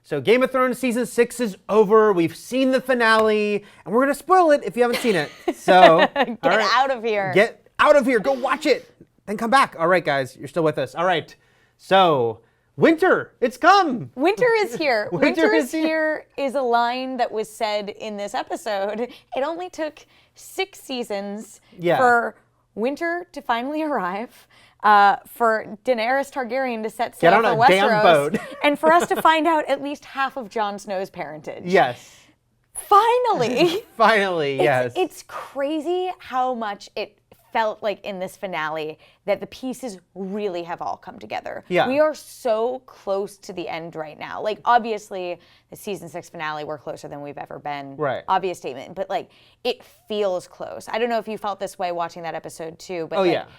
So Game of Thrones season 6 is over. We've seen the finale, and we're going to spoil it if you haven't seen it. So Get out of here. Get out of here. Go watch it. Then come back. All right, guys, you're still with us. All right. So winter, it's come. Winter is here. Winter is here is a line that was said in this episode. It only took 6 seasons for winter to finally arrive. For Daenerys Targaryen to set sail for Westeros, damn boat. and for us to find out at least half of Jon Snow's parentage. Yes. Finally. Finally, yes. It's crazy how much it felt like in this finale that the pieces really have all come together. Yeah. We are so close to the end right now. Like, obviously, the season 6 finale, we're closer than we've ever been. Right. Obvious statement. But, like, it feels close. I don't know if you felt this way watching that episode, too. But,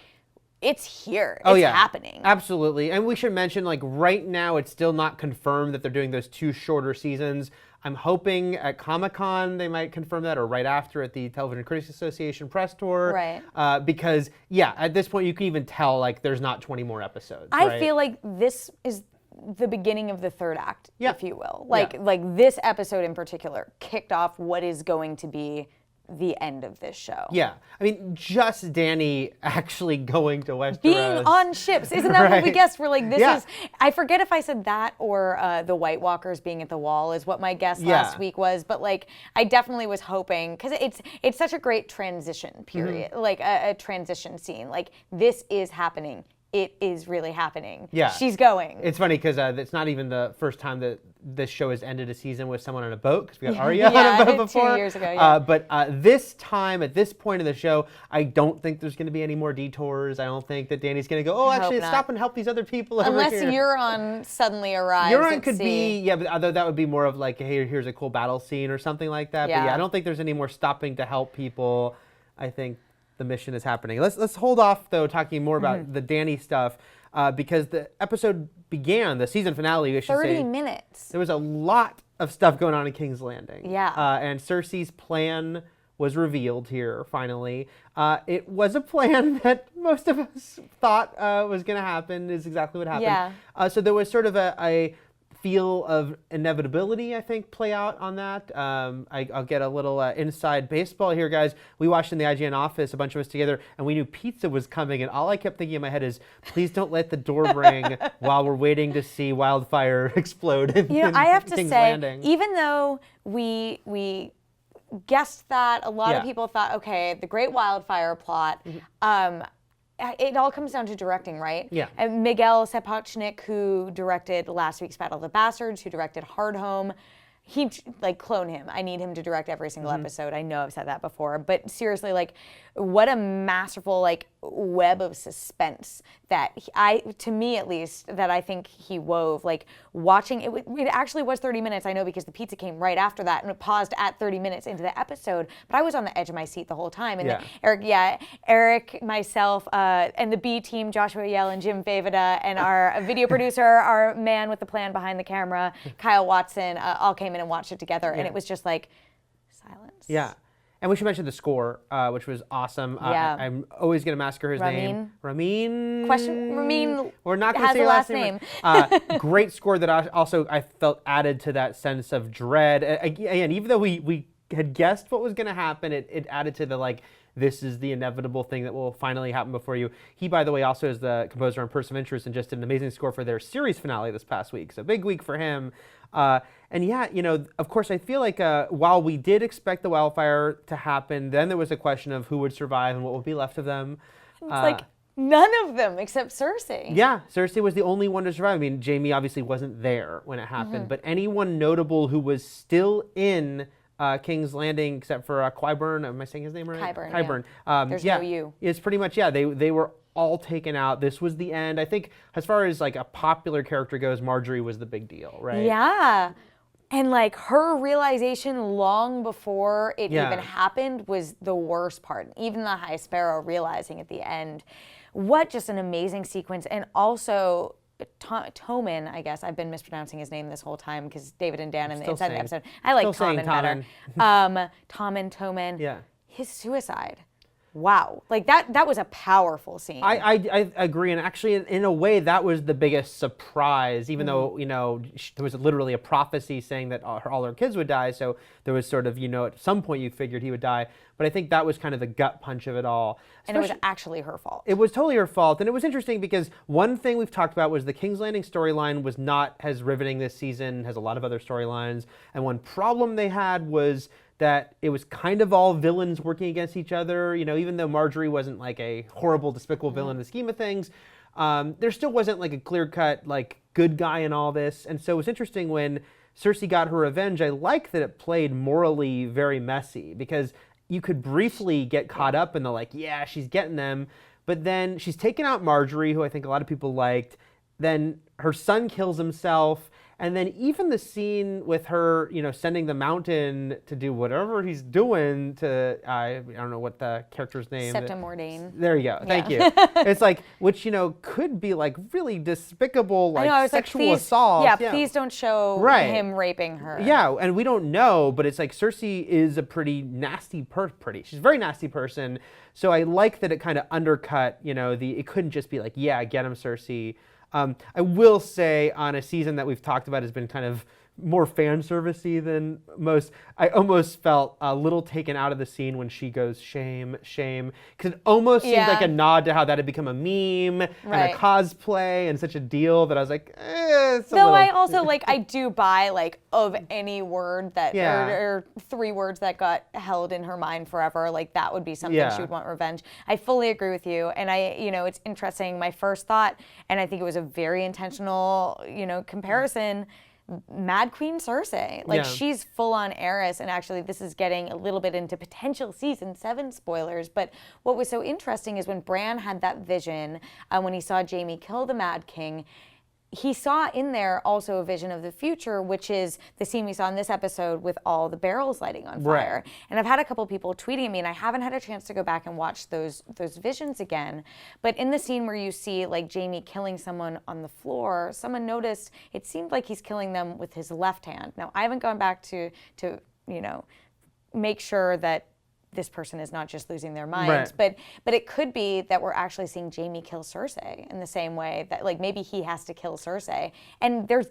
it's here. It's happening. Absolutely. And we should mention, like, right now, it's still not confirmed that they're doing those 2 shorter seasons. I'm hoping at Comic-Con they might confirm that, or right after at the Television Critics Association press tour. Right. Because, at this point, you can even tell, like, there's not 20 more episodes. I feel like this is the beginning of the 3rd act, if you will. Like this episode in particular kicked off what is going to be the end of this show. Yeah. I mean, just Dany actually going to Westeros. Being on ships. Isn't that what we guessed? We're like, this is, I forget if I said that or the White Walkers being at the wall is what my guess last week was. But like, I definitely was hoping, because it's such a great transition period, like a transition scene. Like, this is happening. It is really happening. Yeah. She's going. It's funny because it's not even the first time that this show has ended a season with someone on a boat, because we got Arya on a boat before. 2 years ago, But this time, at this point in the show, I don't think there's going to be any more detours. I don't think that Dany's going to go, actually, stop and help these other people Unless over here. Euron suddenly arrives. Euron could be, but although that would be more of like, hey, here's a cool battle scene or something like that. But I don't think there's any more stopping to help people. I think the mission is happening. Let's hold off, though, talking more about the Dany stuff, because the episode began, the season finale, I should say. 30 minutes. There was a lot of stuff going on in King's Landing. Yeah. And Cersei's plan was revealed here, finally. It was a plan that most of us thought was going to happen, is exactly what happened. Yeah. So there was sort of a feel of inevitability, I think, play out on that. I'll get a little inside baseball here, guys. We watched in the IGN office, a bunch of us together, and we knew pizza was coming, and all I kept thinking in my head is, please don't let the door ring while we're waiting to see wildfire explode in I have to King's say, Landing. even though we guessed that, a lot of people thought, okay, the Great Wildfire plot, it all comes down to directing, right? Yeah. And Miguel Sapochnik, who directed last week's Battle of the Bastards, who directed Hard Home, he, clone him. I need him to direct every single episode. I know I've said that before, but seriously, what a masterful, web of suspense that to me at least, that I think he wove. Watching it actually was 30 minutes, I know, because the pizza came right after that, and it paused at 30 minutes into the episode, but I was on the edge of my seat the whole time. And Eric, myself, and the B team, Joshua Yell and Jim Faveda, and our video producer, our man with the plan behind the camera, Kyle Watson, all came in and watched it together, and it was just silence. Yeah. And we should mention the score, which was awesome. I'm always going to massacre his name. Ramin? Ramin We're not going to say your last name. Great score that I felt added to that sense of dread. Again, even though we had guessed what was going to happen, it added to the, this is the inevitable thing that will finally happen before you. He, by the way, also is the composer on Person of Interest and just did an amazing score for their series finale this past week. So big week for him. Of course, I feel like while we did expect the wildfire to happen, then there was a question of who would survive and what would be left of them. It's none of them except Cersei. Yeah, Cersei was the only one to survive. I mean, Jaime obviously wasn't there when it happened, but anyone notable who was still in King's Landing, except for Qyburn, am I saying his name right? Qyburn. Yeah. There's no you. It's pretty much, they were all taken out. This was the end. I think as far as a popular character goes, Marjorie was the big deal, right? Yeah. And her realization long before it even happened was the worst part. Even the High Sparrow realizing at the end. What just an amazing sequence. And also Tommen, I guess. I've been mispronouncing his name this whole time because David and Dan inside the episode. I like Tommen better. Tommen. Yeah. His suicide. wow, like that was a powerful scene. I agree, and actually, in a way, that was the biggest surprise. Even though there was literally a prophecy saying that all her kids would die, so there was sort of at some point you figured he would die. But I think that was kind of the gut punch of it all. And it was actually her fault. It was totally her fault, and it was interesting because one thing we've talked about was the King's Landing storyline was not as riveting this season, has a lot of other storylines, and one problem they had was that it was kind of all villains working against each other. Even though Marjorie wasn't like a horrible, despicable villain in the scheme of things, there still wasn't like a clear-cut like good guy in all this. And so it was interesting when Cersei got her revenge. I like that it played morally very messy because you could briefly get caught up in the like, yeah, she's getting them, but then she's taken out Marjorie, who I think a lot of people liked. Then her son kills himself. And then even the scene with her, sending the mountain to do whatever he's doing to, I don't know what the character's name. Septim Mordane. There you go. Thank you. It's like, which, could be like really despicable, like sexual assault. Yeah, please don't show him raping her. Yeah, and we don't know, but it's like Cersei is a pretty nasty she's a very nasty person. So I like that it kind of undercut, it couldn't just be like, yeah, get him, Cersei. I will say on a season that we've talked about has been kind of more fan servicey than most, I almost felt a little taken out of the scene when she goes, shame, shame. Because it almost seemed like a nod to how that had become a meme and a cosplay and such a deal that I was like, I also, I do buy, of any word that, or 3 words that got held in her mind forever, that would be something she would want revenge. I fully agree with you. And it's interesting. My first thought, and I think it was a very intentional, comparison, Mad Queen Cersei. She's full on heiress, and actually this is getting a little bit into potential season 7 spoilers, but what was so interesting is when Bran had that vision, when he saw Jaime kill the Mad King, he saw in there also a vision of the future, which is the scene we saw in this episode with all the barrels lighting on fire. Right. And I've had a couple people tweeting me, and I haven't had a chance to go back and watch those visions again. But in the scene where you see Jaime killing someone on the floor, someone noticed it seemed like he's killing them with his left hand. Now, I haven't gone back to make sure that this person is not just losing their minds, but it could be that we're actually seeing Jaime kill Cersei in the same way that maybe he has to kill Cersei. And there's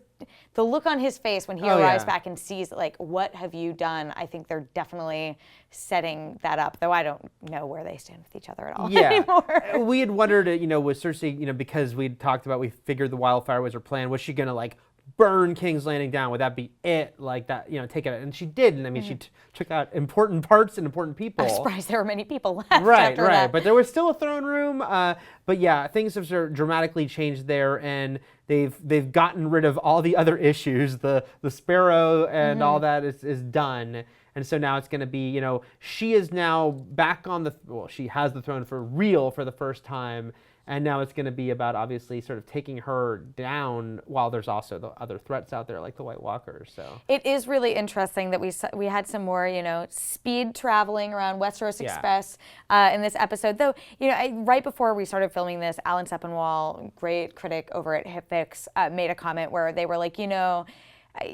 the look on his face when he arrives back and sees what have you done? I think they're definitely setting that up, though I don't know where they stand with each other at all anymore. We had wondered, was Cersei, because we'd talked about, we figured the wildfire was her plan, was she gonna burn King's Landing down? Would that be it? Take it. And she did. And I mean, she took out important parts and important people. I'm surprised there were many people left after that. But there was still a throne room. But yeah, things have sort of dramatically changed there, and they've gotten rid of all the other issues. The sparrow and all that is done. And so now it's going to be, she is now back on she has the throne for real for the first time. And now it's going to be about obviously sort of taking her down while there's also the other threats out there like the White Walkers. So it is really interesting that we had some more, speed traveling around Westeros Express in this episode. Though, right before we started filming this, Alan Sepinwall, great critic over at HitFix, made a comment where they were like,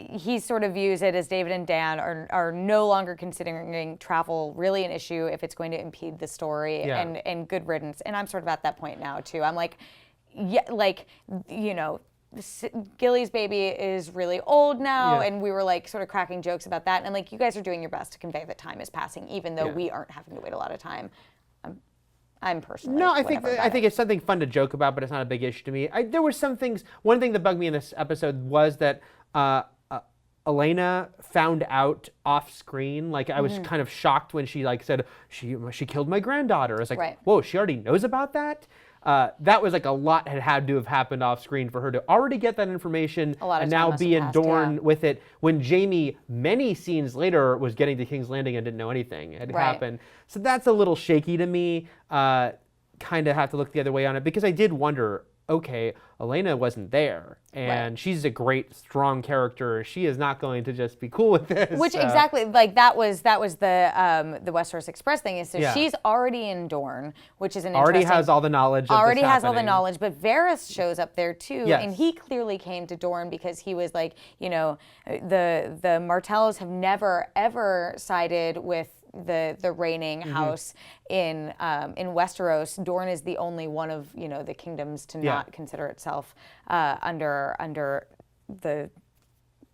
he sort of views it as David and Dan are no longer considering travel really an issue if it's going to impede the story, and good riddance. And I'm sort of at that point now too. I'm like, Gilly's baby is really old now, and we were sort of cracking jokes about that. And you guys are doing your best to convey that time is passing, even though we aren't having to wait a lot of time. I'm personally. No, I think it's something fun to joke about, but it's not a big issue to me. There were some things. One thing that bugged me in this episode was that Elena found out off screen. I was kind of shocked when she said she killed my granddaughter. I was like, whoa, she already knows about that? That was a lot had to have happened off screen for her to already get that information and now be adorned with it when Jaime, many scenes later, was getting to King's Landing and didn't know anything had happened. So that's a little shaky to me. Kind of have to look the other way on it because I did wonder, okay, Elena wasn't there, and she's a great, strong character. She is not going to just be cool with this. Which exactly, that was the Westeros Express thing. Is she's already in Dorne, which is already has all the knowledge. Already has all the knowledge, but Varys shows up there too, and he clearly came to Dorne because he was the Martells have never ever sided with the reigning house in Westeros, Dorne is the only one of the kingdoms to not consider itself under the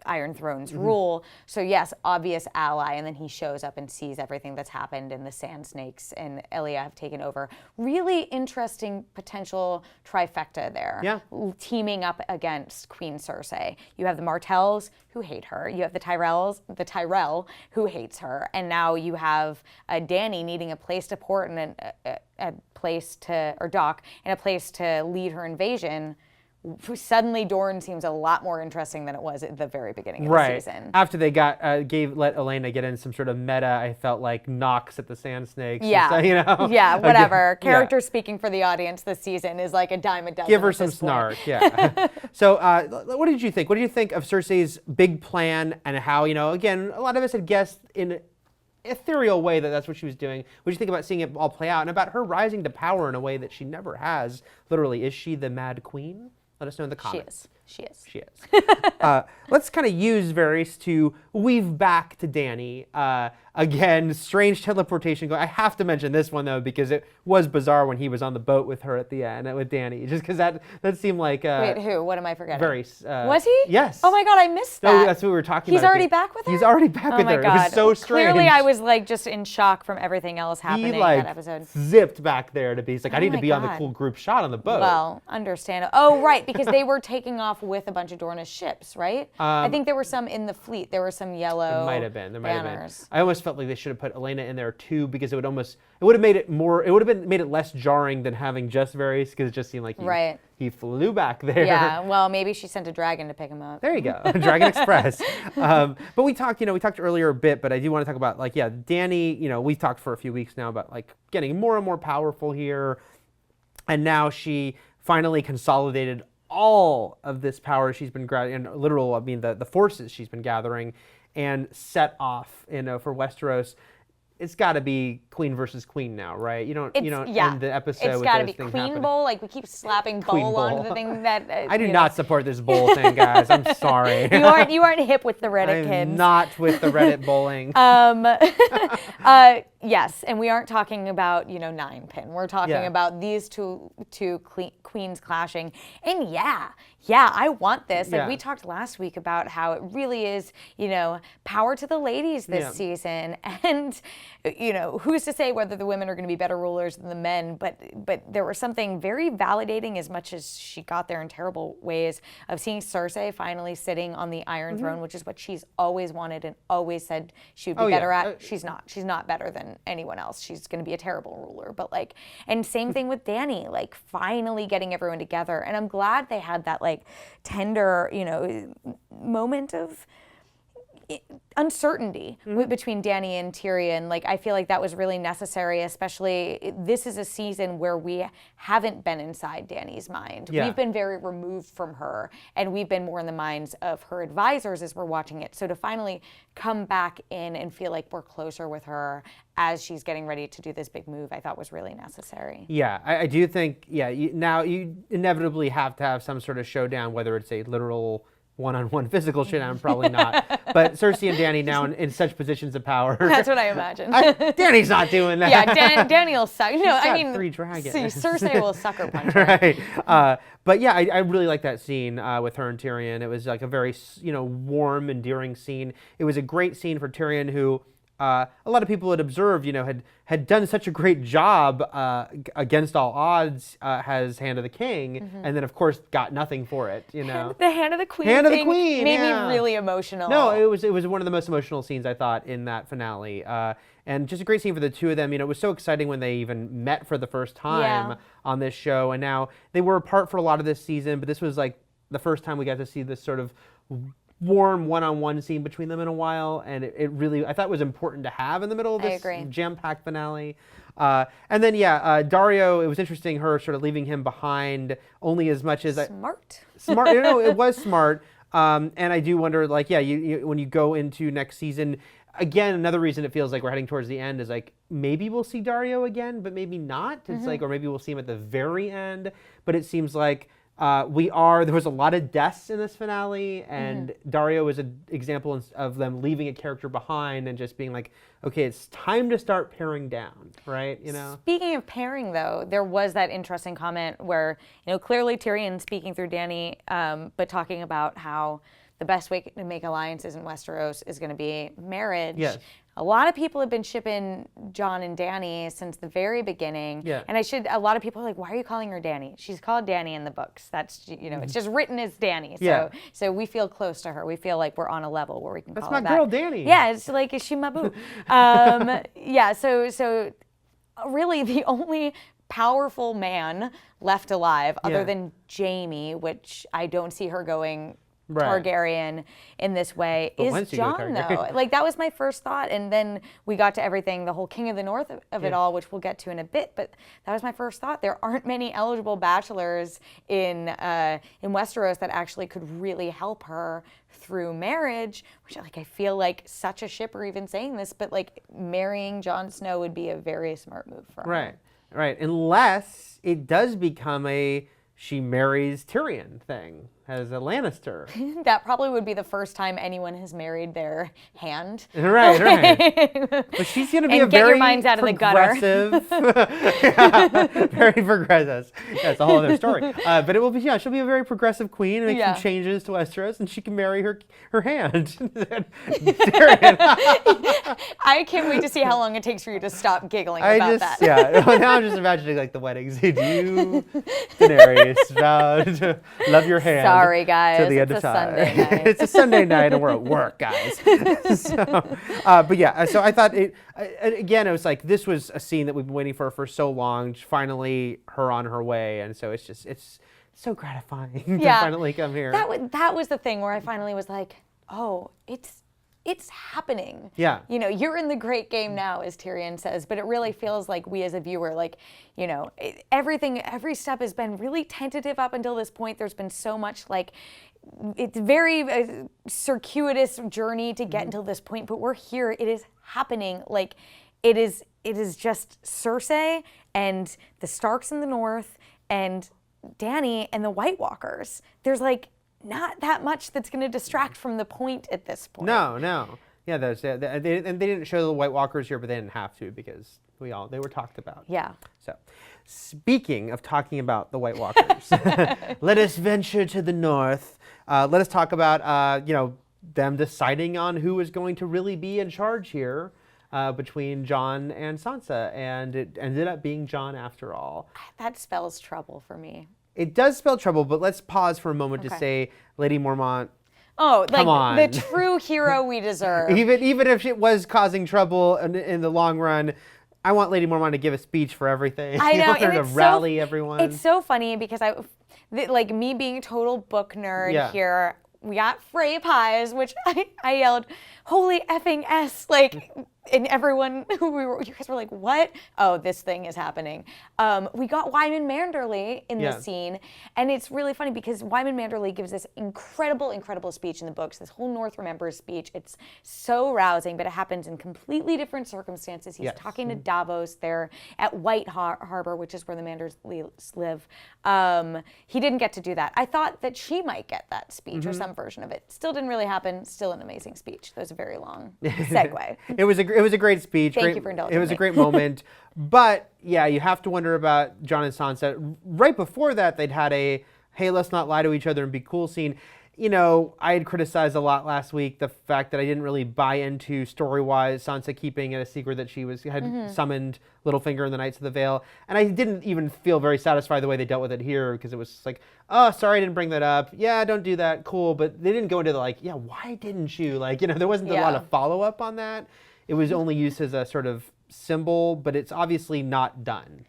Iron Throne's rule. So yes, obvious ally, and then he shows up and sees everything that's happened, and the Sand Snakes and Elia have taken over. Really interesting potential trifecta there. Yeah. Teaming up against Queen Cersei. You have the Martells who hate her. You have the Tyrell who hates her, and now you have Dany needing a place to port and a place to dock and a place to lead her invasion. Suddenly Dorne seems a lot more interesting than it was at the very beginning of the season. After they let Olenna get in some sort of meta, I felt like knocks at the Sand Snakes. Yeah. So, Yeah, whatever. Character speaking for the audience this season is like a dime a dozen. Give her some snark, yeah. So what did you think? What did you think of Cersei's big plan and how, again, a lot of us had guessed in ethereal way that's what she was doing. What do you think about seeing it all play out and about her rising to power in a way that she never has? Literally, is she the Mad Queen? Let us know in the comments. She is. Let's kind of use Varys to weave back to Dany. Again, strange teleportation going. I have to mention this one, though, because it was bizarre when he was on the boat with her at the end, with Dany. Just because that seemed like... Wait, who? What am I forgetting? Varys. Was he? Yes. Oh my God, I missed that. No, that's what we were talking about. He's already back with her? He's already back with her. Oh my God. It was so strange. Clearly, I was just in shock from everything else happening in that episode. Zipped back there to be. He's like, I need to be on the cool group shot on the boat. Well, understand. Oh, right, because they were taking off with a bunch of Dorne's ships, right? I think there were some in the fleet. There were some yellow There might have been. banners. I almost felt like they should have put Olenna in there too, because it would have made it made it less jarring than having just Varys, because it just seemed like he flew back there. Yeah, well, maybe she sent a dragon to pick him up. There you go, Dragon Express. But we talked earlier a bit, but I do want to talk about Dany. We've talked for a few weeks now about getting more and more powerful here, and now she finally consolidated all of this power she's been gathering, the forces she's been gathering, and set off, for Westeros. It's got to be queen versus queen now, right? You don't end the episode it's with got to this be thing queen happening. bowl. We keep slapping bowl onto the thing that. I do not support this bowl thing, guys. I'm sorry. You aren't hip with the Reddit kids. I'm not with the Reddit bowling. Yes, and we aren't talking about 9-pin. We're talking about these two queens clashing. And I want this. We talked last week about how it really is, power to the ladies this season. And who's to say whether the women are going to be better rulers than the men? But there was something very validating, as much as she got there in terrible ways, of seeing Cersei finally sitting on the Iron Throne, which is what she's always wanted and always said she would be better at. She's not. She's not better than anyone else. She's going to be a terrible ruler. But and same thing with Dany, finally getting everyone together. And I'm glad they had that tender, moment of uncertainty between Dany and Tyrion. I feel like that was really necessary, especially this is a season where we haven't been inside Dany's mind. We've been very removed from her, and we've been more in the minds of her advisors as we're watching it. So to finally come back in and feel like we're closer with her as she's getting ready to do this big move, I thought was really necessary. Yeah, I do think, now you inevitably have to have some sort of showdown, whether it's a literal one-on-one physical showdown, probably not. But Cersei and Dany now in such positions of power. That's what I imagine. Dany's not doing that. Yeah, Dany will suck. I mean, 3 dragons. Cersei will sucker punch her. Right. But yeah, I really like that scene with her and Tyrion. It was a very warm, endearing scene. It was a great scene for Tyrion, who a lot of people had observed, had done such a great job against all odds as Hand of the King, and then of course got nothing for it. The Hand of the Queen Hand of the thing Queen made me really emotional. No, it was one of the most emotional scenes, I thought, in that finale. And just a great scene for the two of them. It was so exciting when they even met for the first time on this show, and now they were apart for a lot of this season, but this was the first time we got to see this sort of warm one-on-one scene between them in a while, and it really, I thought, was important to have in the middle of this jam-packed finale. And then Dario, it was interesting, her sort of leaving him behind only as much as smart. It was smart. And I do wonder, you when you go into next season, again, another reason it feels like we're heading towards the end is maybe we'll see Dario again, but maybe not. It's or maybe we'll see him at the very end. But it seems like There was a lot of deaths in this finale, and Dario was an example of them leaving a character behind and just being like, okay, it's time to start paring down, right? You know. Speaking of pairing, though, there was that interesting comment where, clearly Tyrion speaking through Dany, but talking about how the best way to make alliances in Westeros is going to be marriage. Yes. A lot of people have been shipping Jon and Dany since the very beginning. Yeah. And a lot of people are like, why are you calling her Dany? She's called Dany in the books. That's, it's just written as Dany. So we feel close to her. We feel like we're on a level where we can call her that. That's my girl, Dany. Yeah, it's like, is she my boo? So really the only powerful man left alive other than Jaime, which I don't see her going Targaryen in this way, is Jon, though. Like, that was my first thought. And then we got to everything, the whole King of the North of it all, which we'll get to in a bit. But that was my first thought. There aren't many eligible bachelors in Westeros that actually could really help her through marriage, which I feel like such a shipper even saying this, but like marrying Jon Snow would be a very smart move for her. Right. Unless it does become she marries Tyrion thing as a Lannister. That probably would be the first time anyone has married their hand. Right. But she's going to be a very progressive, very progressive. That's a whole other story. But it will be, she'll be a very progressive queen and make some changes to Westeros, and she can marry her hand. I can't wait to see how long it takes for you to stop giggling about that. Now I'm just imagining like the weddings. Do you, Daenerys, vow to love your hand. Sorry, guys. To the end of time. Sunday night. It's a Sunday night and we're at work, guys. So I thought it was like this was a scene that we've been waiting for so long. Finally, her on her way, and so it's so gratifying to finally come here. That was the thing where I finally was like, oh, it's happening. Yeah. You're in the great game now, as Tyrion says, but it really feels like we as a viewer, every step has been really tentative up until this point. There's been so much it's very circuitous journey to get until this point, but we're here. It is happening. It is just Cersei and the Starks in the north and Dany and the White Walkers. There's not that much that's going to distract from the point at this point. No. Yeah, they didn't show the White Walkers here, but they didn't have to because they were talked about. Yeah. So, speaking of talking about the White Walkers, let us venture to the north. Let us talk about them deciding on who is going to really be in charge here between Jon and Sansa, and it ended up being Jon after all. That spells trouble for me. It does spell trouble, but let's pause for a moment to say, Lady Mormont, come on. The true hero we deserve. Even if it was causing trouble in the long run, I want Lady Mormont to give a speech for everything. I know. I want her to rally everyone. It's so funny because me being a total book nerd here, we got Frey pies, which I yelled, holy effing S, and everyone you guys were like, what? Oh, this thing is happening. We got Wyman Manderley in the scene, and it's really funny because Wyman Manderley gives this incredible speech in the books, this whole North Remembers speech. It's so rousing, but it happens in completely different circumstances. He's talking to Davos there at White Harbor, which is where the Manderleys live. He didn't get to do that. I thought that she might get that speech or some version of it. Still didn't really happen. Still an amazing speech. That was a very long segue. It was a great speech. Thank you for indulging me. It was a great moment. But yeah, you have to wonder about Jon and Sansa. Right before that, they'd had a hey, let's not lie to each other and be cool scene. I had criticized a lot last week the fact that I didn't really buy into story-wise Sansa keeping it a secret that she had summoned Littlefinger in the Knights of the Vale, and I didn't even feel very satisfied the way they dealt with it here because it was like, oh, sorry, I didn't bring that up. Yeah, don't do that. Cool, but they didn't go into the why didn't you? There wasn't a lot of follow-up on that. It was only used as a sort of symbol, but it's obviously not done.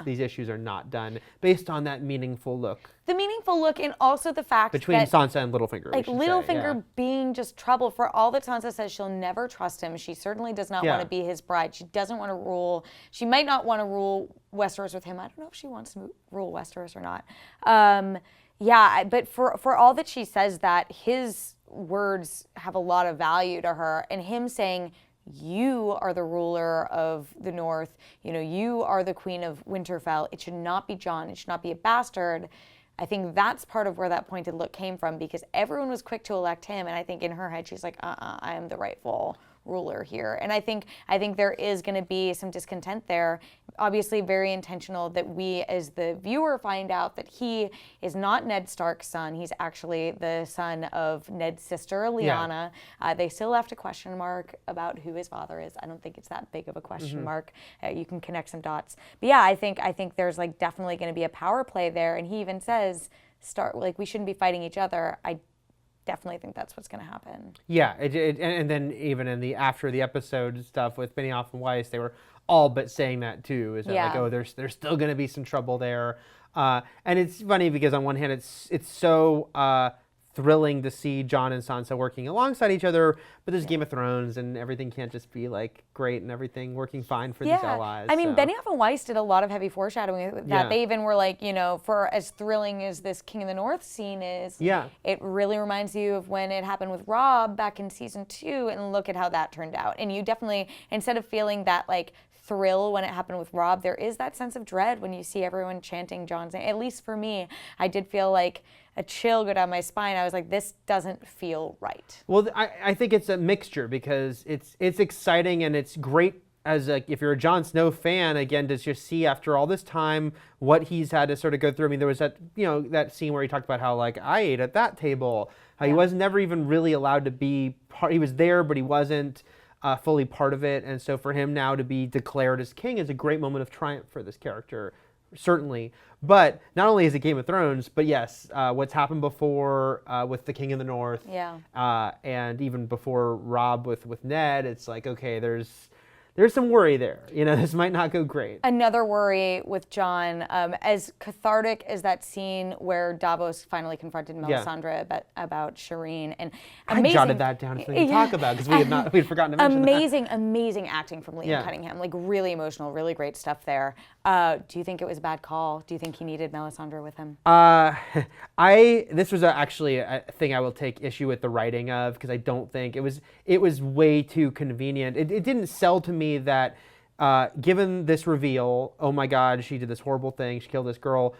These issues are not done based on that meaningful look. The meaningful look, and also the fact between that Sansa and Littlefinger. Littlefinger being just trouble for all that Sansa says she'll never trust him. She certainly does not want to be his bride. She doesn't want to rule. She might not want to rule Westeros with him. I don't know if she wants to rule Westeros or not. But for all that she says that, his words have a lot of value to her, and him saying, you are the ruler of the North. You are the queen of Winterfell. It should not be Jon. It should not be a bastard. I think that's part of where that pointed look came from, because everyone was quick to elect him, and I think in her head she's like, I am the rightful ruler here. And I think there is going to be some discontent there. Obviously very intentional that we as the viewer find out that he is not Ned Stark's son. He's actually the son of Ned's sister, Lyanna. They still left a question mark about who his father is. I don't think it's that big of a question mark. You can connect some dots. But yeah, I think there's like definitely going to be a power play there. And he even says, we shouldn't be fighting each other. I definitely think that's what's going to happen. Yeah, and then even in the after the episode stuff with Benioff and Weiss, they were all but saying that too. Is that like, oh, there's still going to be some trouble there, and it's funny because on one hand, it's so thrilling to see Jon and Sansa working alongside each other, but there's Game of Thrones and everything can't just be like great and everything working fine for these allies. I mean, Benioff and Weiss did a lot of heavy foreshadowing with that. They even were like, for as thrilling as this King of the North scene is, it really reminds you of when it happened with Robb back in season 2, and look at how that turned out. And you definitely, instead of feeling that like thrill when it happened with Robb, there is that sense of dread when you see everyone chanting Jon's name. At least for me, I did feel like a chill go down my spine. I was like, this doesn't feel right. Well, I think it's a mixture because it's exciting and it's great as if you're a Jon Snow fan, again, to just see after all this time what he's had to sort of go through. I mean, there was that, that scene where he talked about how like I ate at that table, how he was never even really allowed to be part. He was there, but he wasn't fully part of it. And so for him now to be declared as king is a great moment of triumph for this character. Certainly, but not only is it Game of Thrones, but yes, what's happened before with the King of the North, and even before Robb with Ned, it's like, okay, there's some worry there. This might not go great. Another worry with Jon, as cathartic as that scene where Davos finally confronted Melisandre about Shireen, and I jotted that down so we can talk about because we'd forgotten to mention that. Amazing acting from Liam Cunningham, like really emotional, really great stuff there. Do you think it was a bad call? Do you think he needed Melisandre with him? This was actually a thing I will take issue with the writing of, because I don't think it was way too convenient. It didn't sell to me that given this reveal, oh my God, she did this horrible thing, she killed this girl,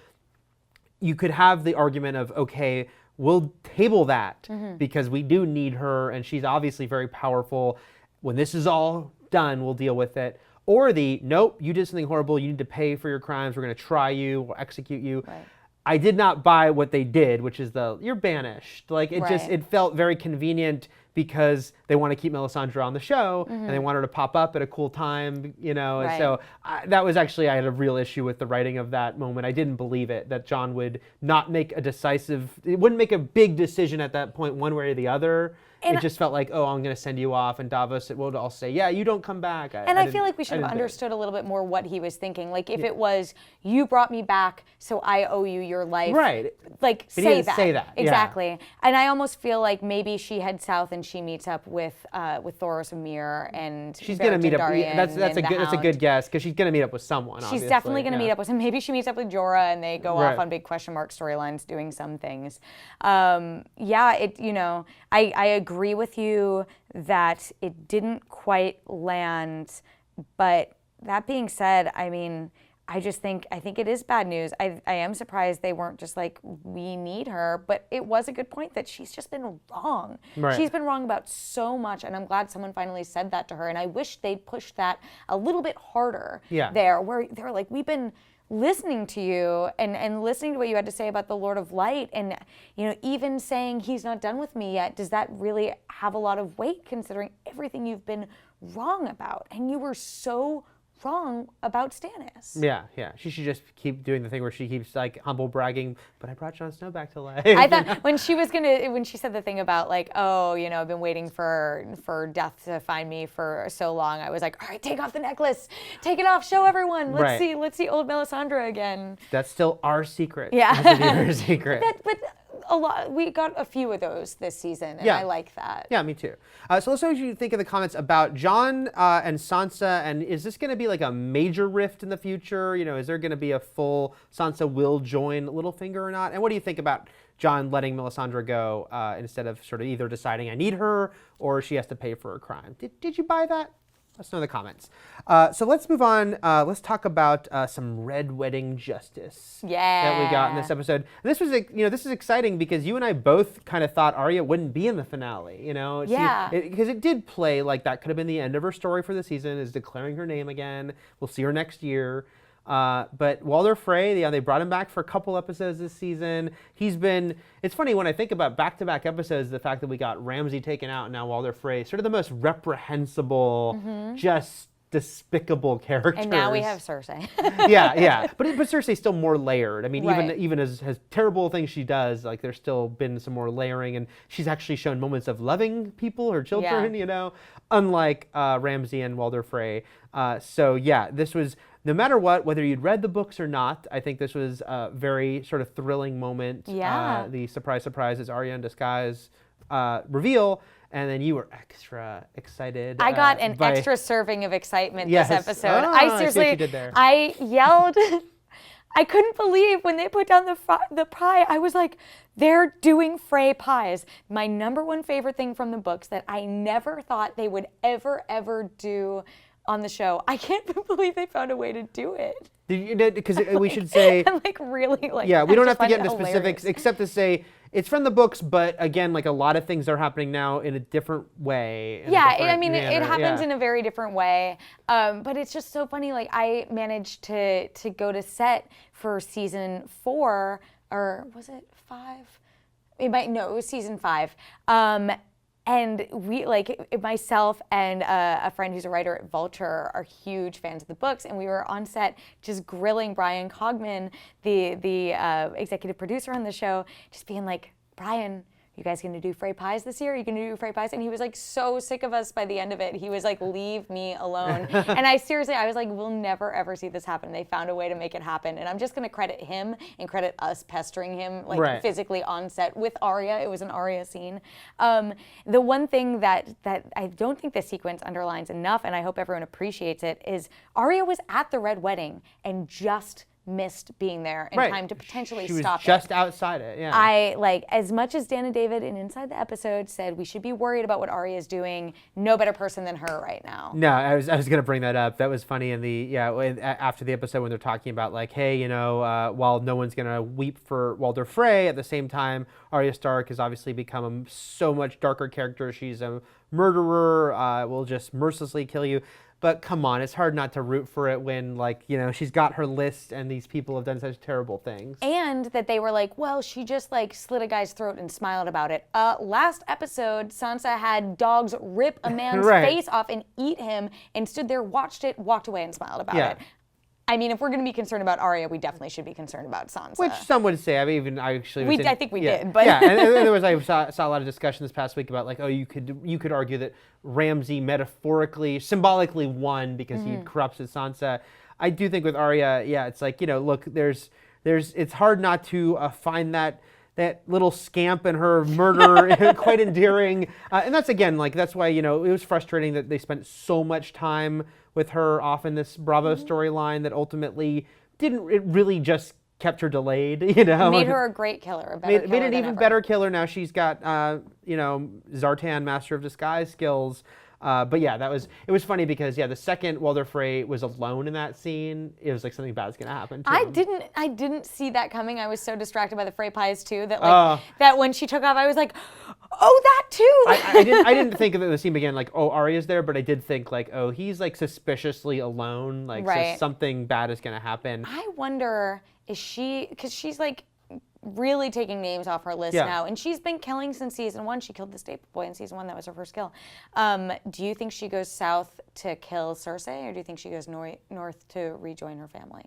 you could have the argument of, okay, we'll table that because we do need her and she's obviously very powerful. When this is all done, we'll deal with it. Or nope, you did something horrible, you need to pay for your crimes, we're going to try you, we'll execute you. Right. I did not buy what they did, which is you're banished. Like it felt very convenient because they want to keep Melisandre on the show and they want her to pop up at a cool time, And so that was actually, I had a real issue with the writing of that moment. I didn't believe it, that Jon would not make it wouldn't make a big decision at that point one way or the other. And it just felt like, oh, I'm going to send you off, and Davos will all say, yeah, you don't come back. I feel like we should have understood a little bit more what he was thinking. Like if it was, you brought me back, so I owe you your life. Right. Like but say he that. Say that. Exactly. Yeah. And I almost feel like maybe she heads south and she meets up with Thoros of Myr and she's going to meet up. That's a good guess, because she's going to meet up with someone. She's definitely going to meet up with him. Maybe she meets up with Jorah and they go off on big question mark storylines doing some things. I agree with you that it didn't quite land, but that being said, I mean, I think it is bad news. I am surprised they weren't just like, we need her, but it was a good point that she's just been wrong. Right. She's been wrong about so much, and I'm glad someone finally said that to her, and I wish they'd pushed that a little bit harder there, where they're like, we've been listening to you and listening to what you had to say about the Lord of Light, and even saying he's not done with me yet, does that really have a lot of weight considering everything you've been wrong about? And you were so wrong about Stannis. Yeah. She should just keep doing the thing where she keeps like humble bragging, but I brought Jon Snow back to life. I thought when she said the thing about like, oh, I've been waiting for death to find me for so long, I was like, all right, take off the necklace, take it off, show everyone. Let's see old Melisandre again. That's still our secret. Yeah. As a viewer's secret. But a lot. We got a few of those this season, and I like that. Yeah, me too. So let's know what you think in the comments about Jon and Sansa, and is this going to be like a major rift in the future? Is there going to be a full Sansa will join Littlefinger or not? And what do you think about Jon letting Melisandre go instead of sort of either deciding I need her or she has to pay for a crime? Did you buy that? Let us know in the comments. So let's move on. Let's talk about some red wedding justice that we got in this episode. And this was, this is exciting because you and I both kind of thought Arya wouldn't be in the finale. Because it did play like that could have been the end of her story for the season, is declaring her name again. We'll see her next year. But Walder Frey, they brought him back for a couple episodes this season. It's funny when I think about back-to-back episodes, the fact that we got Ramsay taken out and now Walder Frey, sort of the most reprehensible, just despicable characters. And now we have Cersei. yeah. But Cersei's still more layered. I mean, Right. even as terrible things she does, like there's still been some more layering, and she's actually shown moments of loving people, her children, unlike Ramsay and Walder Frey. This was, no matter what, whether you'd read the books or not, I think this was a very sort of thrilling moment. Yeah. The surprise is Arya in disguise reveal. And then you were extra excited. I got an extra serving of excitement Yes. this episode. I see what you did there. I yelled. I couldn't believe when they put down the pie. I was like, they're doing Frey pies. My number one favorite thing from the books that I never thought they would ever do on the show. I can't believe they found a way to do it. Because we should say... I'm like really like... Yeah, we don't have to get into hilarious. specifics except to say it's from the books, but again, like a lot of things are happening now in a different way. It happens in a very different way. But it's just so funny. Like I managed to go to set for season 4, or was it 5? It was season 5. And we, myself and a friend who's a writer at Vulture are huge fans of the books, and we were on set just grilling Brian Cogman, the executive producer on the show, just being like, Brian, you guys gonna do Frey pies this year? Are you gonna do Frey pies? And he was like so sick of us by the end of it. He was like, leave me alone. And I was like, we'll never ever see this happen. They found a way to make it happen. And I'm just gonna credit him and credit us pestering him physically on set with Arya. It was an Arya scene. The one thing that I don't think this sequence underlines enough, and I hope everyone appreciates it, is Arya was at the Red Wedding and just missed being there in time to potentially stop it. She was just outside it, yeah. As much as Dan and David in Inside the Episode said we should be worried about what Arya is doing, no better person than her right now. No, I was going to bring that up. That was funny after the episode when they're talking about like, hey, while no one's going to weep for Walder Frey, at the same time, Arya Stark has obviously become a so much darker character. She's a murderer, will just mercilessly kill you. But come on, it's hard not to root for it when, she's got her list and these people have done such terrible things. And that they were like, well, she just, slit a guy's throat and smiled about it. Last episode, Sansa had dogs rip a man's face off and eat him and stood there, watched it, walked away and smiled about it. I mean, if we're going to be concerned about Arya, we definitely should be concerned about Sansa. Which some would say. I mean, I think we did. But and there was I saw a lot of discussion this past week about you could argue that Ramsay metaphorically, symbolically won because he corrupted Sansa. I do think with Arya, it's like look, there's it's hard not to find that little scamp and her murder quite endearing, and that's that's why it was frustrating that they spent so much time with her off in this Bravo storyline that ultimately it really just kept her delayed, Made her a great killer, made an even better killer. Now she's got Zartan, Master of Disguise skills. It was funny because the second Walder Frey was alone in that scene, it was like something bad's gonna happen to him. I didn't see that coming. I was so distracted by the Frey pies too that when she took off, I was like, oh, that too. I didn't think of it in the scene again Arya's there, but I did think he's suspiciously alone, so something bad is gonna happen. I wonder, is she, because she's really taking names off her list now, and she's been killing since season 1. She killed the Staple Boy in season 1. That was her first kill. Do you think she goes south to kill Cersei, or do you think she goes north to rejoin her family?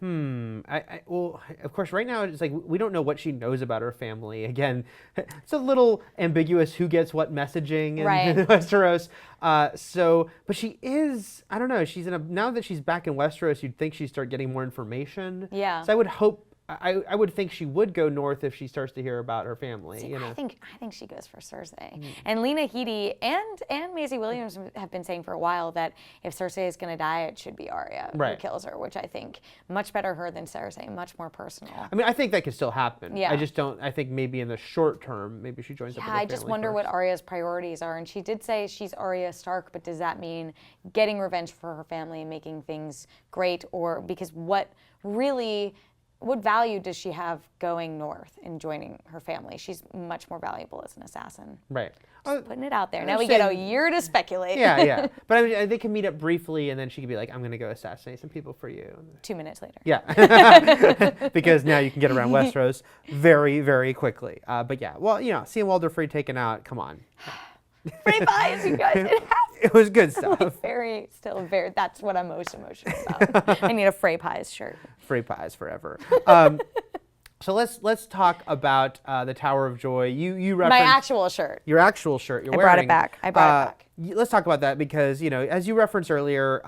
Well, of course, right now it's we don't know what she knows about her family. Again, it's a little ambiguous who gets what messaging in Westeros. But she is, I don't know, now that she's back in Westeros, you'd think she'd start getting more information. Yeah. So I would hope I would think she would go north if she starts to hear about her family. See, you know? I think she goes for Cersei. And Lena Headey and Maisie Williams have been saying for a while that if Cersei is going to die, it should be Arya who kills her, which I think much better her than Cersei, much more personal. I mean, I think that could still happen. Yeah. I just don't. I think maybe in the short term, maybe she joins up with her I just wonder first. what Arya's priorities are. And she did say she's Arya Stark, but does that mean getting revenge for her family and making things great, or because what value does she have going north and joining her family? She's much more valuable as an assassin. Right. Just putting it out there. Now we get a year to speculate. Yeah. But I mean, they can meet up briefly, and then she could be like, I'm going to go assassinate some people for you. 2 minutes later. Yeah. Because now you can get around Westeros very, very quickly. But yeah, well, seeing Walder Frey taken out, come on. Frey pies, you guys. It was good stuff. Still very, that's what I'm most emotional about. I need a Frey pies shirt. Free pies forever. So let's talk about the Tower of Joy. You referenced my actual shirt. Your actual shirt you're I wearing. brought it back. I brought it back. Let's talk about that because as you referenced earlier,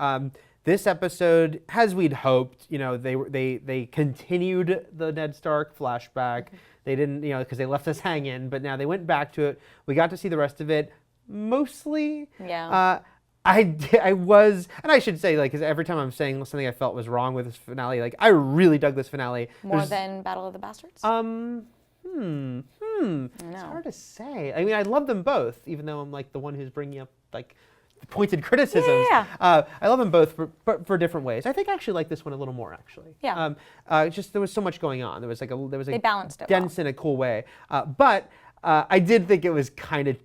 this episode, as we'd hoped, they continued the Ned Stark flashback. They didn't, because they left us hanging, but now they went back to it. We got to see the rest of it mostly. Yeah. I was, and I should say, because every time I'm saying something I felt was wrong with this finale, I really dug this finale. More than Battle of the Bastards? It's hard to say. I mean, I love them both, even though I'm the one who's bringing up pointed criticisms. Yeah. I love them both for different ways. I think I actually like this one a little more, actually. Yeah. Just there was so much going on. There was they balanced it dense in a cool way. But I did think it was kind of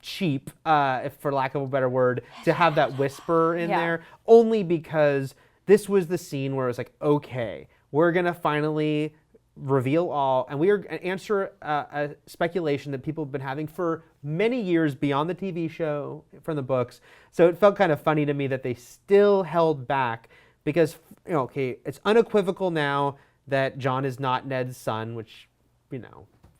cheap, if for lack of a better word, to have that whisper in there, only because this was the scene where it was okay, we're gonna finally reveal all, and we are going to answer a speculation that people have been having for many years beyond the TV show, from the books. So it felt kind of funny to me that they still held back because, it's unequivocal now that Jon is not Ned's son, which,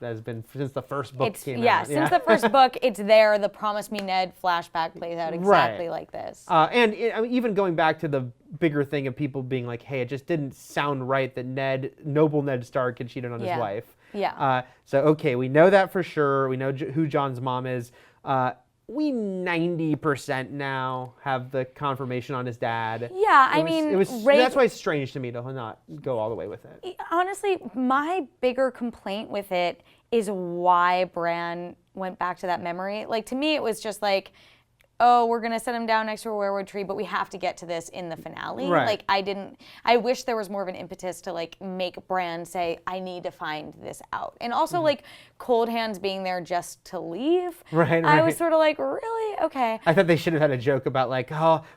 has been since the first book came out. Yeah, since the first book, it's there. The Promise Me Ned flashback plays out exactly like this. And even going back to the bigger thing of people being like, hey, it just didn't sound right that noble Ned Stark had cheated on his wife. Yeah. So, we know that for sure. We know who Jon's mom is. We 90% now have the confirmation on his dad. Yeah, that's why it's strange to me to not go all the way with it. Honestly, my bigger complaint with it is why Bran went back to that memory. To me, it was just oh, we're going to set him down next to a weirwood tree, but we have to get to this in the finale. Right. I wish there was more of an impetus to make Bran say, I need to find this out. And also Cold Hands being there just to leave. Right. I was sort of really? Okay. I thought they should have had a joke about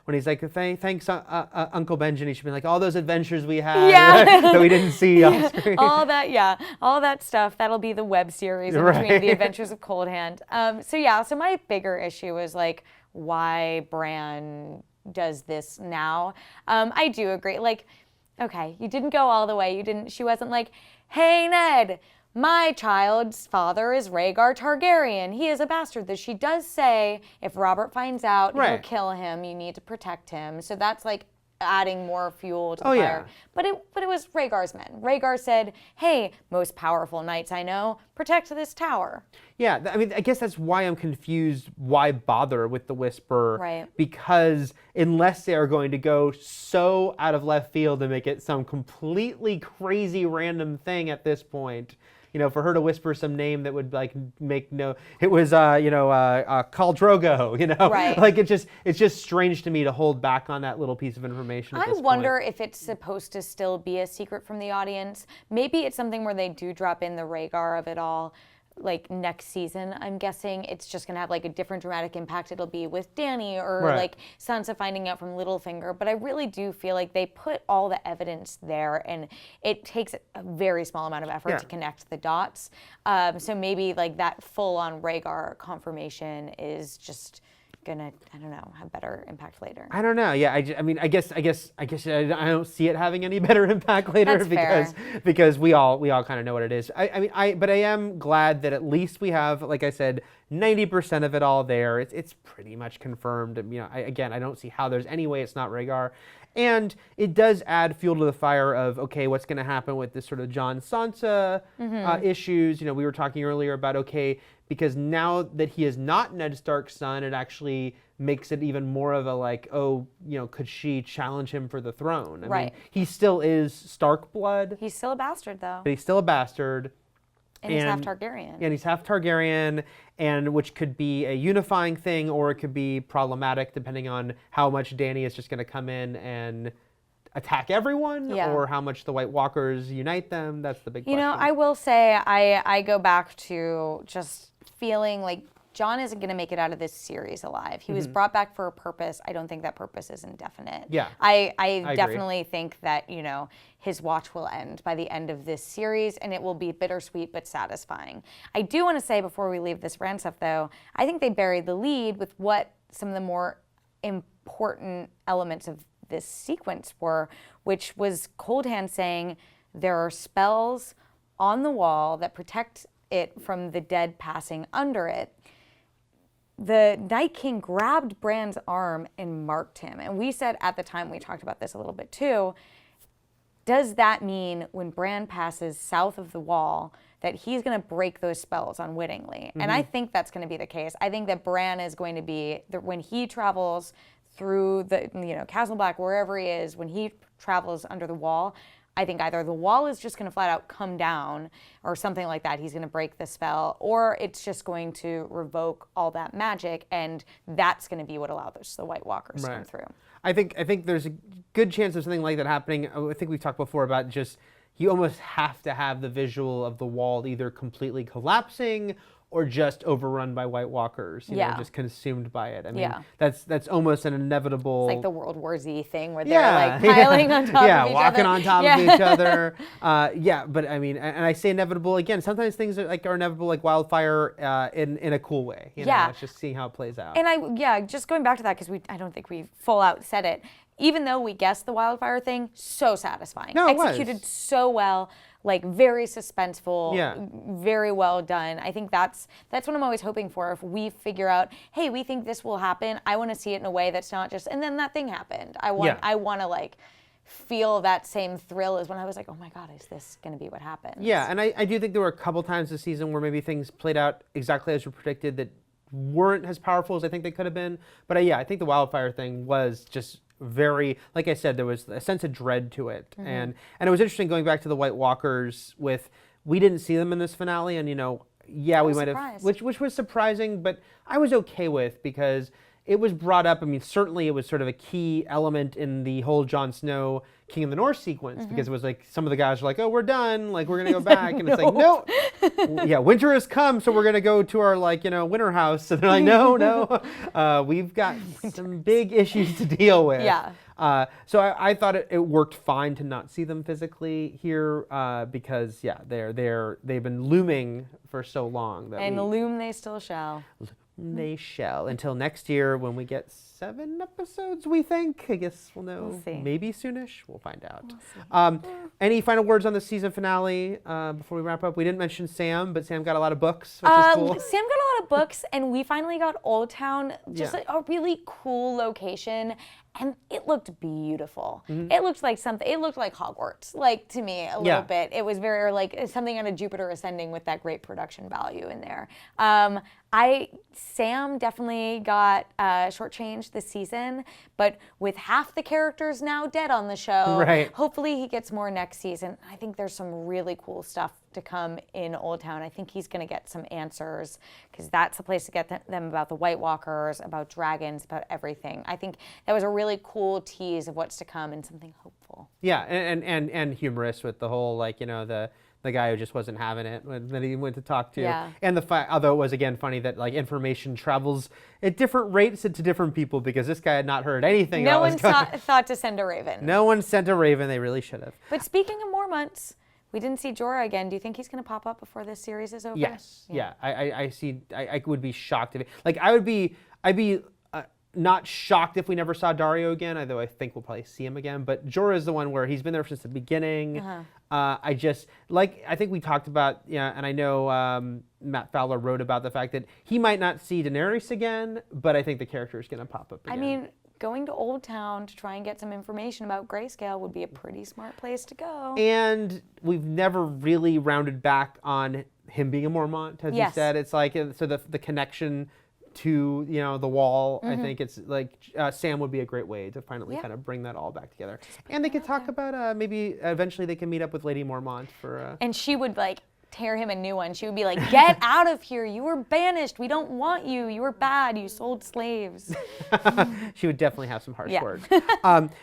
when he's thanks Uncle Benjamin, he should be all those adventures we had that we didn't see off screen. All that stuff, that'll be the web series in between the Adventures of Cold Hand. So my bigger issue was why Bran does this now. I do agree. Okay, you didn't go all the way. She wasn't hey, Ned, my child's father is Rhaegar Targaryen. He is a bastard. That she does say, if Robert finds out, he'll kill him. You need to protect him. So that's adding more fuel to the fire. Yeah. But it was Rhaegar's men. Rhaegar said, hey, most powerful knights I know, protect this tower. Yeah, I guess that's why I'm confused. Why bother with the whisper? Right. Because unless they are going to go so out of left field and make it some completely crazy random thing at this point, for her to whisper some name that would make it was Khal Drogo, Right. it's just strange to me to hold back on that little piece of information. I wonder if it's supposed to still be a secret from the audience. Maybe it's something where they do drop in the Rhaegar of it all. Next season, I'm guessing it's just gonna have a different dramatic impact. It'll be with Dany or Sansa finding out from Littlefinger. But I really do feel they put all the evidence there, and it takes a very small amount of effort to connect the dots. So maybe that full-on Rhaegar confirmation is just gonna, I don't know, have better impact later. I don't know. Yeah, I guess I don't see it having any better impact later. That's because we all kind of know what it is. But I am glad that at least we have, like I said, 90% of it all there. It's pretty much confirmed. You know, I don't see how there's any way it's not Rhaegar. And it does add fuel to the fire of, okay, what's going to happen with this sort of Jon Sansa issues. You know, we were talking earlier about, okay, because now that he is not Ned Stark's son, it actually makes it even more of a like, oh, you know, could she challenge him for the throne? I mean, he still is Stark blood. He's still a bastard, though. But he's still a bastard. And he's half Targaryen. And he's half Targaryen, and which could be a unifying thing, or it could be problematic depending on how much Dany is just going to come in and attack everyone, or how much the White Walkers unite them. That's the big question. You know, I will say I go back to just feeling like Jon isn't going to make it out of this series alive. He was brought back for a purpose. I don't think that purpose is indefinite. Yeah, I definitely think that, you know, his watch will end by the end of this series, and it will be bittersweet but satisfying. I do want to say before we leave this Bran stuff, though, I think they buried the lead with what some of the more important elements of this sequence were, which was Cold Hand saying there are spells on the wall that protect it from the dead passing under it. The Night King grabbed Bran's arm and marked him. And we said at the time, we talked about this a little bit too, does that mean when Bran passes south of the wall that he's going to break those spells unwittingly? And I think that's going to be the case. I think that Bran is going to be, when he travels through the, you know, Castle Black, wherever he is, when he travels under the wall, I think either the wall is just going to flat out come down or something like that. He's going to break the spell, or it's just going to revoke all that magic, and that's going to be what allows the White Walkers to come through. I think there's a good chance of something like that happening. I think we've talked before about just you almost have to have the visual of the wall either completely collapsing or just overrun by White Walkers, you know, just consumed by it. I mean, that's almost an inevitable... It's like the World War Z thing where they're like piling on top of each other. Yeah, walking on top of each other. But I mean, and I say inevitable again, sometimes things are inevitable like wildfire in a cool way. You know, it's just seeing how it plays out. And just going back to that, because I don't think we full out said it, even though we guessed the wildfire thing, so satisfying. No, it executed so well. Like very suspenseful, very well done. I think that's what I'm always hoping for. If we figure out, hey, we think this will happen, I want to see it in a way that's not just, and then that thing happened. I want to like feel that same thrill as when I was like, oh my God, is this going to be what happens? Yeah, and I do think there were a couple times this season where maybe things played out exactly as we predicted that weren't as powerful as I think they could have been. But I think the wildfire thing was just very, like I said, there was a sense of dread to it. And it was interesting going back to the White Walkers we didn't see them in this finale, and you know, we might have, which was surprising, but I was okay with, because it was brought up. I mean, certainly it was sort of a key element in the whole Jon Snow King of the North sequence, because it was like some of the guys were like, oh, we're done, like we're gonna go back, and it's like, no, winter has come, so we're gonna go to our winter house. And they're like, no, we've got some big issues to deal with. So I thought it worked fine to not see them physically here, because they've been looming for so long and loom they still shall. They shall, until next year when we get 7 episodes, we think. I guess we'll know. We'll see. Maybe soonish. We'll find out. Any final words on the season finale before we wrap up? We didn't mention Sam, but Sam got a lot of books, which is cool. Sam got a lot of books, and we finally got Old Town, just a really cool location. And it looked beautiful. It looked like something. It looked like Hogwarts, like to me a little bit. It was very like something on a Jupiter Ascending with that great production value in there. Sam definitely got shortchanged this season, but with half the characters now dead on the show, hopefully he gets more next season. I think there's some really cool stuff to come in Old Town. I think he's going to get some answers, because that's the place to get them about the White Walkers, about dragons, about everything. I think that was a really cool tease of what's to come and something hopeful. Yeah, and humorous with the whole the guy who just wasn't having it that he went to talk to. Yeah. And although it was again funny that information travels at different rates to different people, because this guy had not heard anything. No one thought to send a raven. No one sent a raven. They really should have. But speaking of more months, we didn't see Jorah again. Do you think he's going to pop up before this series is over? Yes. Yeah. I see. I would be shocked if I'd be not shocked if we never saw Dario again, although I think we'll probably see him again. But Jorah is the one where he's been there since the beginning. I think we talked about, and I know Matt Fowler wrote about the fact that he might not see Daenerys again, but I think the character is going to pop up again. I mean, going to Old Town to try and get some information about Grayscale would be a pretty smart place to go. And we've never really rounded back on him being a Mormont, as you said. It's like, so the connection to the wall. I think it's like Sam would be a great way to finally kind of bring that all back together. And they could talk about maybe eventually they can meet up with Lady Mormont for. And she would like tear him a new one. She would be like, "Get out of here! You were banished. We don't want you. You were bad. You sold slaves." She would definitely have some harsh words.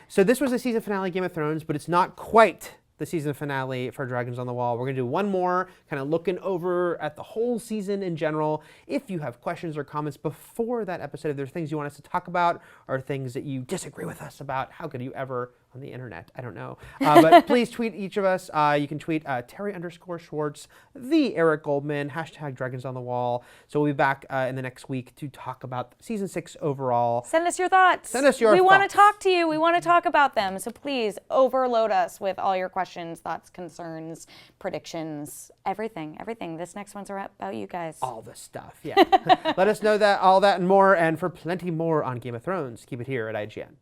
So this was the season finale of Game of Thrones, but it's not quite the season finale for Dragons on the Wall. We're going to do one more, kind of looking over at the whole season in general. If you have questions or comments before that episode, if there's things you want us to talk about or things that you disagree with us about, how could you ever on the internet? I don't know. But please tweet each of us. You can tweet Terri_Schwartz, the Eric Goldman, #Dragons on the Wall. So we'll be back in the next week to talk about season 6 overall. Send us your thoughts. Send us your thoughts. We want to talk to you. We want to talk about them. So please overload us with all your questions, thoughts, concerns, predictions, everything. This next one's about you guys. All the stuff, yeah. Let us know all that and more. And for plenty more on Game of Thrones, keep it here at IGN.